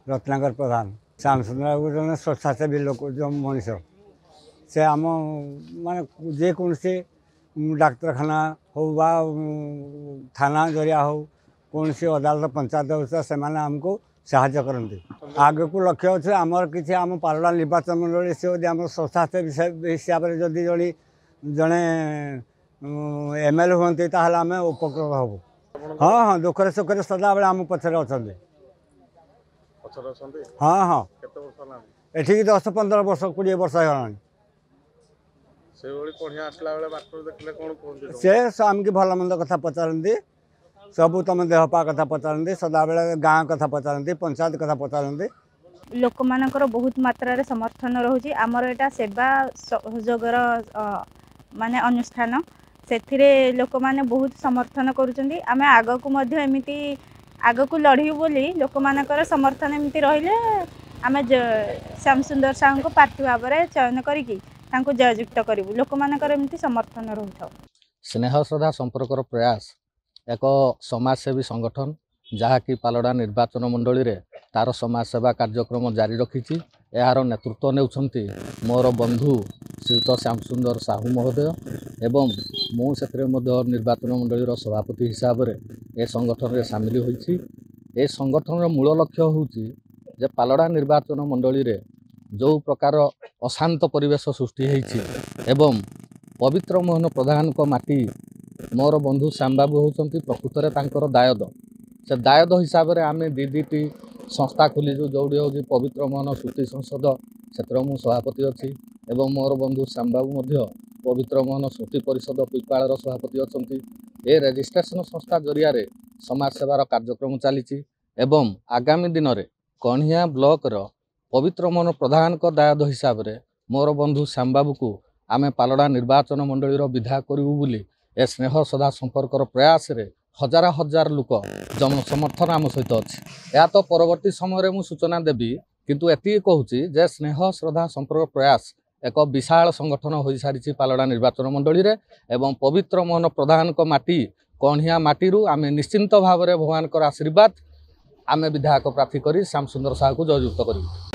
रत्नाकर प्रधान श्यामसुंदर बाबू जन स्वच्छासेवी लोक जो मनीष से आम मान जेकोसी डाक्तरखाना हो थाना जरिया हो कौन सी अदालत पंचायत व्यवस्था से आमको साहाय्य करती आग को लक्ष्य अच्छे आमर किसी आम पारड़ा निर्वाचन मंडल सी आम स्वच्छासेवी हिसाब से जदि जड़े एमएलए हमें उपकृत हब हाँ हाँ दुखरे सुखरे सदा बेले आम पचर अच्छा हाँ हाँ एठिक 10-15 वर्ष 20 वर्ष होगा से आमकी भल मंद कथा पचारती सबू तुम देहपा कथा पचारती सदा बेले गाँ कथा पचारती पंचायत कथा पचारती लोक मानकर बहुत मात्रा समर्थन रोचे आमर एटा सेवा सहयोगर माने अनुष्ठान से लोक मैंने बहुत समर्थन करुँच आम आग को एमती आग को लड़ू बोली लोक मानकर समर्थन एमती रहिले आम श्याम सुंदर साहू को प्रार्थी भाव में चयन करी जययुक्त करूँ लोक मानकर एमती समर्थन रोता स्नेह श्रद्धा संपर्कर प्रयास एक समाजसेवी संगठन जहाँकि पालड़ा निर्वाचन मंडली रे तार समाजसेवा कार्यक्रम जारी रखी यार नेतृत्व नेउछंती मोर बंधु श्रीयुत श्याम सुंदर साहू महोदय एवं मुझे निर्वाचन मंडली सभापति हिसाब से ए संगठन में सामिल होती ए संगठन मूल लक्ष्य हूँ जे पालड़ा निर्वाचन मंडली रे जो प्रकार अशांत परिवेश सृष्टि होती एवं पवित्र मोहन प्रधान को माटी मोर बंधु श्याम बाबू होती प्रकृत में दायद से दायद हिसाब से आम दी संस्था खोलीचु जोड़ी हूँ पवित्र मोहन श्रुति संसद से मु सभापति अच्छी एवं मोर बंधु श्याम बाबू पवित्र मोहन श्रुति परिषद पिपाड़ सभापति अच्छा ए रेजिस्ट्रेशन संस्था जरिया समाज सेवार कार्यक्रम चली एवं आगामी दिन में कणिया ब्लॉक पवित्र मोहन प्रधान को दायद हिसाब से मोर बंधु श्याम बाबू को आम पालड़ा निर्वाचन मंडली विधायक करूँ बोली ए स्नेह श्रद्धा संपर्कर प्रयास रे हजार हजार लोक जन समर्थन आम सहित अच्छी या तो परवर्ती समय मु सूचना देवी किंतु एति कहूँ जे स्नेह श्रद्धा संपर्क प्रयास एक विशाल संगठन हो सारी पालड़ा निर्वाचन मंडली रे एवं पवित्र मोहन प्रधान को माटी कणिया माटी आम निश्चिंत भाव में भगवान आशीर्वाद आम विधायक प्रार्थी कर श्याम सुंदर साहू को जययुक्त करूँ।